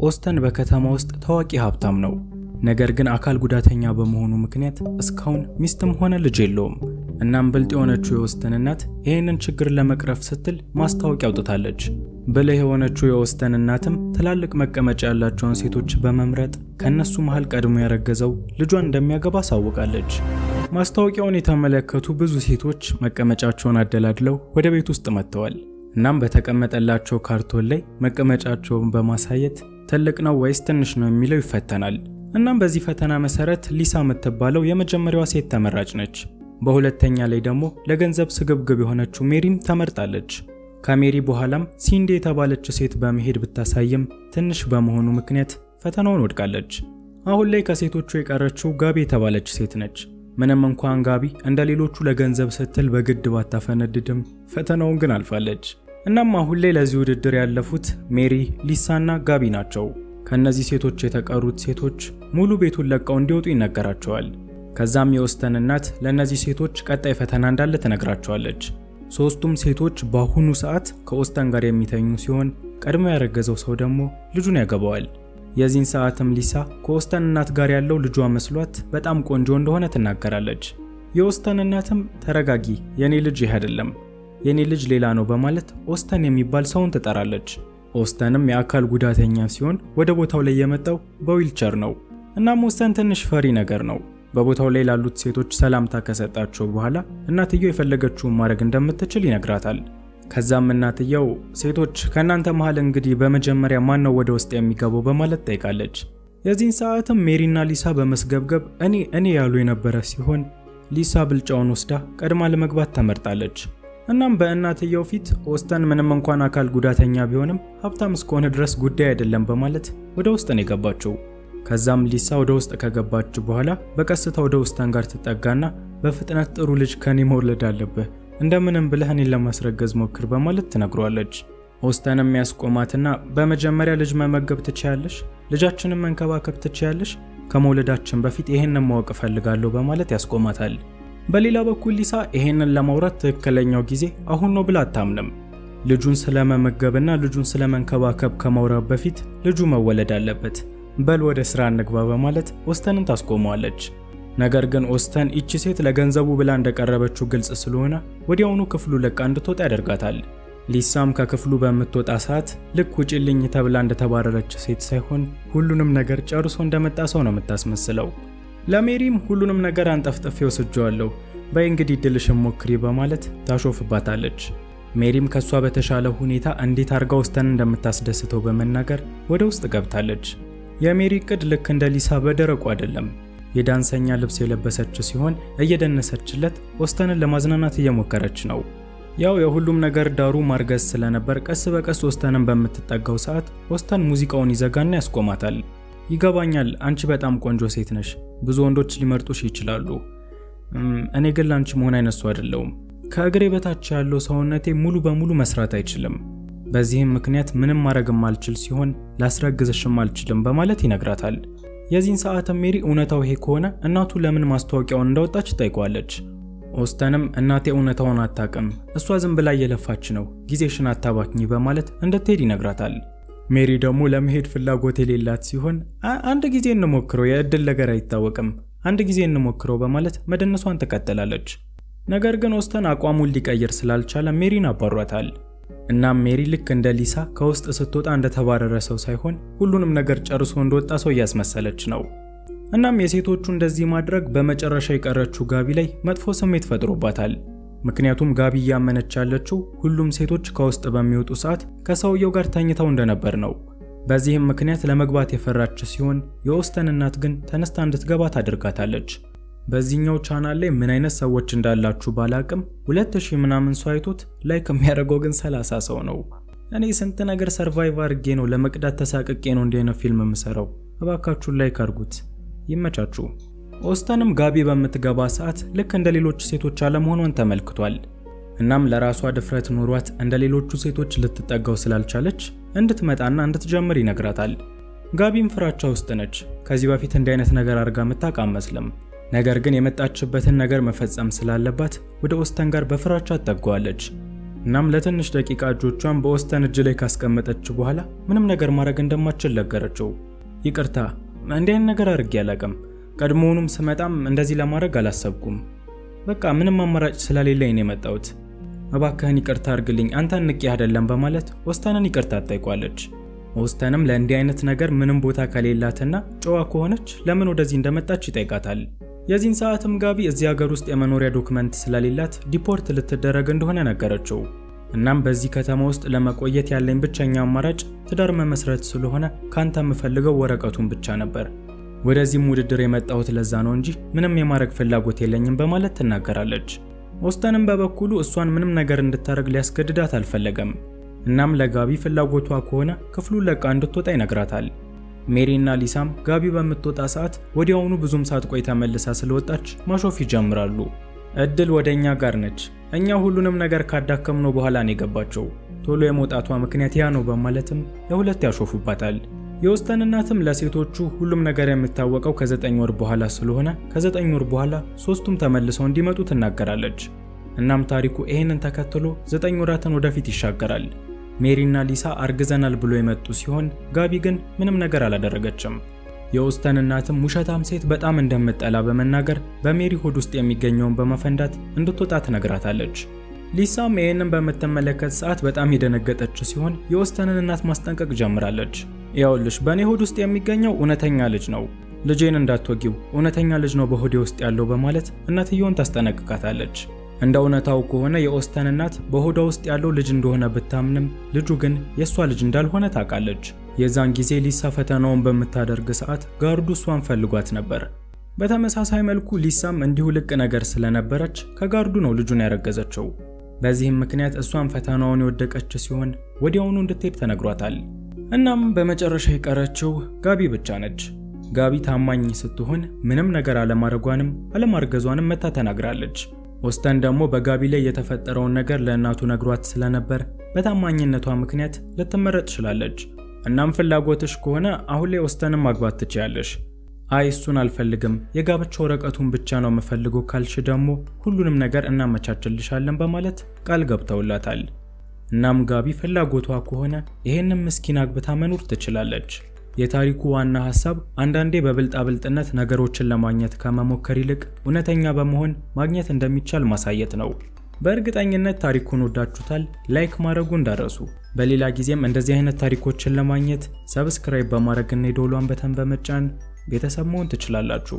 ኦስተን በከተማ ውስጥ ታዋቂ ሀብታም ነው። ነገር ግን አካል ጉዳተኛ በመሆኑ ምክንያት እስካሁን ሚስትም ሆነ ልጅ የለውም። እናም ብልጥ የሆነችው የኦስተን እናት ይህንን ችግር ለመቅረፍ ስትል ማስታወቂያ አውጥታለች። ብልህ የሆነችው የኦስተን እናትም ትላልቅ መቀመጫ ያላቸውን ሴቶች በመምረጥ ከነሱ መሃል ቀድሞ ያረገዘው ልጇን እንደሚያገባ አሳውቃለች። ማስታወቂያውን የተመለከቱ ብዙ ሴቶች መቀመጫቸውን አደላድለው ወደ ቤት ውስጥ መጥተዋል። እናም በተቀመጠላቸው ካርቶን ላይ መቀመጫቸውን በማሳየት ትልቅ ነው ወይስ ትንሽ ነው የሚለው ይፈተናል። እናም በዚህ ፈተና መሰረት ሊሳ የምትባለው የመጀመሪያዋ ሴት ተመራጭ ነች። በሁለተኛ ላይ ደግሞ ለገንዘብ ስግብግብ የሆነችው ሜሪም ተመርጣለች። ከሜሪ በኋላም ሲንዲ የተባለች ሴት በመሄድ ብታሳይም ትንሽ በመሆኑ ምክንያት ፈተናውን ወድቃለች። አሁን ላይ ከሴቶቹ የቀረችው ጋቢ የተባለች ሴት ነች። ምንም እንኳን ጋቢ እንደ ሌሎቹ ለገንዘብ ስትል በግድ ባታፈነድድም ፈተናውን ግን አልፋለች። እናም አሁን ላይ ለዚህ ውድድር ያለፉት ሜሪ፣ ሊሳና ጋቢ ናቸው። ከነዚህ ሴቶች የተቀሩት ሴቶች ሙሉ ቤቱን ለቀው እንዲወጡ ይነገራቸዋል። ከዛም የኦስተን እናት ለነዚህ ሴቶች ቀጣይ ፈተና እንዳለ ትነግራቸዋለች። ሶስቱም ሴቶች በአሁኑ ሰዓት ከኦስተን ጋር የሚተኙ ሲሆን ቀድሞ ያረገዘው ሰው ደግሞ ልጁን ያገባዋል። የዚህን ሰዓትም ሊሳ ከኦስተን እናት ጋር ያለው ልጇ መስሏት በጣም ቆንጆ እንደሆነ ትናገራለች። የኦስተን እናትም ተረጋጊ፣ የኔ ልጅ ይህ አይደለም፣ የኔ ልጅ ሌላ ነው በማለት ኦስተን የሚባል ሰውን ትጠራለች። ኦስተንም የአካል ጉዳተኛ ሲሆን ወደ ቦታው ላይ የመጣው በዊልቸር ነው። እናም ኦስተን ትንሽ ፈሪ ነገር ነው። በቦታው ላይ ላሉት ሴቶች ሰላምታ ከሰጣቸው በኋላ እናትየው የፈለገችውን ማድረግ እንደምትችል ይነግራታል። ከዛም እናትየው ሴቶች ከናንተ መሃል እንግዲህ በመጀመሪያ ማን ነው ወደ ውስጥ የሚገባው በማለት ጠይቃለች። የዚህን ሰዓትም ሜሪና ሊሳ በመስገብገብ እኔ ያሉ የነበረ ሲሆን ሊሳ ብልጫውን ወስዳ ቀድማ ለመግባት ተመርጣለች። እናም በእናትየው ፊት ኦስተን ምንም እንኳን አካል ጉዳተኛ ቢሆንም ሀብታም እስከሆነ ድረስ ጉዳይ አይደለም በማለት ወደ ውስጥ ነው የገባችው። ከዛም ሊሳ ወደ ውስጥ ከገባች በኋላ በቀስታ ወደ ኦስተን ጋር ትጠጋና በፍጥነት ጥሩ ልጅ ከኔ መውለድ አለብህ፣ እንደምንም ብለህ እኔን ለማስረገዝ ሞክር በማለት ትነግሯለች። ኦስተንም ያስቆማትና በመጀመሪያ ልጅ መመገብ ትችያለሽ፣ ልጃችንን መንከባከብ ትችያለሽ፣ ከመውለዳችን በፊት ይሄንን ማወቅ እፈልጋለሁ በማለት ያስቆማታል። በሌላ በኩል ሊሳ ይሄንን ለማውራት ትክክለኛው ጊዜ አሁን ነው ብላ አታምንም። ልጁን ስለመመገብና ልጁን ስለመንከባከብ ከማውራት በፊት ልጁ መወለድ አለበት፣ በል ወደ ስራ እንግባ በማለት ኦስተንን ታስቆመዋለች። ነገር ግን ኦስተን ይቺ ሴት ለገንዘቡ ብላ እንደቀረበችው ግልጽ ስለሆነ ወዲያውኑ ክፍሉ ለቃ እንድትወጣ ያደርጋታል። ሊሳም ከክፍሉ በምትወጣ ሰዓት ልክ ውጪልኝ ተብላ እንደተባረረች ሴት ሳይሆን ሁሉንም ነገር ጨርሶ እንደመጣ ሰው ነው የምታስመስለው። ለሜሪም ሁሉንም ነገር አንጠፍጥፌ ወስጄዋለሁ፣ በይ እንግዲህ ድልሽን ሞክሪ በማለት ታሾፍባታለች። ሜሪም ከሷ በተሻለ ሁኔታ እንዴት አርጋ ኦስተን እንደምታስደስተው በመናገር ወደ ውስጥ ገብታለች። የሜሪ እቅድ ልክ እንደ ሊሳ በደረቁ አይደለም። የዳንሰኛ ልብስ የለበሰች ሲሆን እየደነሰችለት ኦስተንን ለማዝናናት እየሞከረች ነው። ያው የሁሉም ነገር ዳሩ ማርገዝ ስለነበር ቀስ በቀስ ኦስተንን በምትጠጋው ሰዓት ኦስተን ሙዚቃውን ይዘጋና ያስቆማታል። ይገባኛል፣ አንቺ በጣም ቆንጆ ሴት ነሽ፣ ብዙ ወንዶች ሊመርጡሽ ይችላሉ። እኔ ግን ላንቺ መሆን አይነሱ አይደለሁም። ከእግሬ በታች ያለው ሰውነቴ ሙሉ በሙሉ መስራት አይችልም። በዚህም ምክንያት ምንም ማድረግ ማልችል ሲሆን ላስረግዝሽም አልችልም በማለት ይነግራታል። የዚህን ሰዓትም ሜሪ እውነታው ይሄ ከሆነ እናቱ ለምን ማስታወቂያውን እንዳወጣች ጠይቋለች። ኦስተንም እናቴ እውነታውን አታውቅም፣ እሷ ዝም ብላ እየለፋች ነው፣ ጊዜሽን አታባክኚ በማለት እንድትሄድ ይነግራታል። ሜሪ ደግሞ ለመሄድ ፍላጎት የሌላት ሲሆን አንድ ጊዜ እንሞክረው፣ የእድል ነገር አይታወቅም፣ አንድ ጊዜ እንሞክረው በማለት መደነሷን ትቀጥላለች። ነገር ግን ኦስተን አቋሙን ሊቀይር ስላልቻለ ሜሪን አባሯታል። እናም ሜሪ ልክ እንደ ሊሳ ከውስጥ ስትወጣ እንደተባረረ ሰው ሳይሆን ሁሉንም ነገር ጨርሶ እንደወጣ ሰው እያስመሰለች ነው። እናም የሴቶቹ እንደዚህ ማድረግ በመጨረሻ የቀረችው ጋቢ ላይ መጥፎ ስሜት ፈጥሮባታል። ምክንያቱም ጋቢ እያመነች ያለችው ሁሉም ሴቶች ከውስጥ በሚወጡ ሰዓት ከሰውየው ጋር ተኝተው እንደነበር ነው። በዚህም ምክንያት ለመግባት የፈራች ሲሆን የኦስተን እናት ግን ተነስታ እንድትገባ ታደርጋታለች። በዚህኛው ቻናል ላይ ምን አይነት ሰዎች እንዳላችሁ ባላቅም 2000 ምናምን ሰው አይቶት ላይክ የሚያደርገው ግን 30 ሰው ነው። እኔ ስንት ነገር ሰርቫይቭ አድርጌ ነው ለመቅዳት ተሳቅቄ ነው እንዲህ አይነት ፊልም የምሰራው። እባካችሁ ላይክ አድርጉት። ይመቻችሁ። ኦስተንም ጋቢ በምትገባ ሰዓት ልክ እንደ ሌሎች ሴቶች አለመሆኗን ተመልክቷል። እናም ለራሷ ድፍረት ኑሯት እንደ ሌሎቹ ሴቶች ልትጠጋው ስላልቻለች እንድትመጣና እንድትጀምር ይነግራታል። ጋቢም ፍራቻ ውስጥ ነች። ከዚህ በፊት እንዲህ አይነት ነገር አድርጋ የምታውቅ አትመስልም። ነገር ግን የመጣችበትን ነገር መፈጸም ስላለባት ወደ ኦስተን ጋር በፍራቻ ተጠጋዋለች። እናም ለትንሽ ደቂቃ እጆቿን በኦስተን እጅ ላይ ካስቀመጠች በኋላ ምንም ነገር ማድረግ እንደማትችል ነገረችው። ይቅርታ፣ እንዲህ አይነት ነገር አድርጌ አላውቅም። ቀድሞውኑም ስመጣም እንደዚህ ለማድረግ አላሰብኩም። በቃ ምንም አማራጭ ስለሌለኝ ነው የመጣሁት። እባክህን ይቅርታ አድርግልኝ፣ አንተን ንቄ አይደለም በማለት ኦስተንን ይቅርታ ትጠይቋለች። ኦስተንም ለእንዲህ አይነት ነገር ምንም ቦታ ከሌላትና ጨዋ ከሆነች ለምን ወደዚህ እንደመጣች ይጠይቃታል። የዚህን ሰዓትም ጋቢ እዚህ ሀገር ውስጥ የመኖሪያ ዶክመንት ስለሌላት ዲፖርት ልትደረግ እንደሆነ ነገረችው። እናም በዚህ ከተማ ውስጥ ለመቆየት ያለኝ ብቸኛ አማራጭ ትዳር መመስረት ስለሆነ ካንተ የምፈልገው ወረቀቱን ብቻ ነበር። ወደዚህም ውድድር የመጣሁት ለዛ ነው እንጂ ምንም የማድረግ ፍላጎት የለኝም በማለት ትናገራለች። ኦስተንም በበኩሉ እሷን ምንም ነገር እንድታደርግ ሊያስገድዳት አልፈለገም። እናም ለጋቢ ፍላጎቷ ከሆነ ክፍሉን ለቃ እንድትወጣ ይነግራታል። ሜሪና ሊሳም ጋቢ በምትወጣ ሰዓት ወዲያውኑ ብዙም ሳትቆይ ተመልሳ ስለወጣች ማሾፍ ይጀምራሉ። እድል ወደኛ ጋር ነች፣ እኛ ሁሉንም ነገር ካዳከምነው በኋላ ነው የገባቸው። ቶሎ የመውጣቷ ምክንያት ያ ነው በማለትም ለሁለት ያሾፉባታል። የኦስተን እናትም ለሴቶቹ ሁሉም ነገር የሚታወቀው ከ9 ወር በኋላ ስለሆነ ከ9 ወር በኋላ ሶስቱም ተመልሰው እንዲመጡ ትናገራለች። እናም ታሪኩ ይሄንን ተከትሎ 9 ወራትን ወደፊት ይሻገራል። ሜሪና ሊሳ አርግዘናል ብሎ የመጡ ሲሆን ጋቢ ግን ምንም ነገር አላደረገችም። የኦስተን እናትም ውሸታም ሴት በጣም እንደምትጠላ በመናገር በሜሪ ሆድ ውስጥ የሚገኘውን በመፈንዳት እንድትወጣ ትነግራታለች። ሊሳም ይሄንን በምትመለከት ሰዓት በጣም የደነገጠች ሲሆን የኦስተንን እናት ማስጠንቀቅ ጀምራለች። ያውልሽ በኔ ሆድ ውስጥ የሚገኘው እውነተኛ ልጅ ነው፣ ልጄን እንዳትወጊው፣ እውነተኛ ልጅ ነው በሆዴ ውስጥ ያለው በማለት እናትየውን ታስጠነቅቃታለች። እንደ እውነታው ከሆነ የኦስተን እናት በሆዷ ውስጥ ያለው ልጅ እንደሆነ ብታምንም ልጁ ግን የሷ ልጅ እንዳልሆነ ታውቃለች። የዛን ጊዜ ሊሳ ፈተናውን በምታደርግ ሰዓት ጋርዱ እሷን ፈልጓት ነበር። በተመሳሳይ መልኩ ሊሳም እንዲሁ ልቅ ነገር ስለነበረች ከጋርዱ ነው ልጁን ያረገዘችው። በዚህም ምክንያት እሷን ፈተናውን የወደቀች ሲሆን ወዲያውኑ እንድትሄድ ተነግሯታል። እናም በመጨረሻ የቀረችው ጋቢ ብቻ ነች። ጋቢ ታማኝ ስትሆን ምንም ነገር አለማድረጓንም አለማርገዟንም መታ ተናግራለች። ኦስተን ደግሞ በጋቢ ላይ የተፈጠረውን ነገር ለእናቱ ነግሯት ስለነበር በታማኝነቷ ምክንያት ልትመረጥ ትችላለች። እናም ፍላጎትሽ ከሆነ አሁን ላይ ኦስተንን ማግባት ትችያለሽ። አይ እሱን አልፈልግም፣ የጋብቻ ወረቀቱን ብቻ ነው የምፈልገው ካልሽ ደግሞ ሁሉንም ነገር እናመቻችልሻለን በማለት ቃል ገብተውላታል። እናም ጋቢ ፍላጎቷ ከሆነ ይሄንን ምስኪን አግብታ መኖር ትችላለች። የታሪኩ ዋና ሐሳብ አንዳንዴ በብልጣብልጥነት ነገሮችን ለማግኘት ከመሞከር ይልቅ እውነተኛ በመሆን ማግኘት እንደሚቻል ማሳየት ነው። በእርግጠኝነት ታሪኩን ወዳችሁታል። ላይክ ማድረጉ እንዳረሱ። በሌላ ጊዜም እንደዚህ አይነት ታሪኮችን ለማግኘት ሰብስክራይብ በማድረግና የደወሉን በተን በመጫን ቤተሰብ መሆን ትችላላችሁ።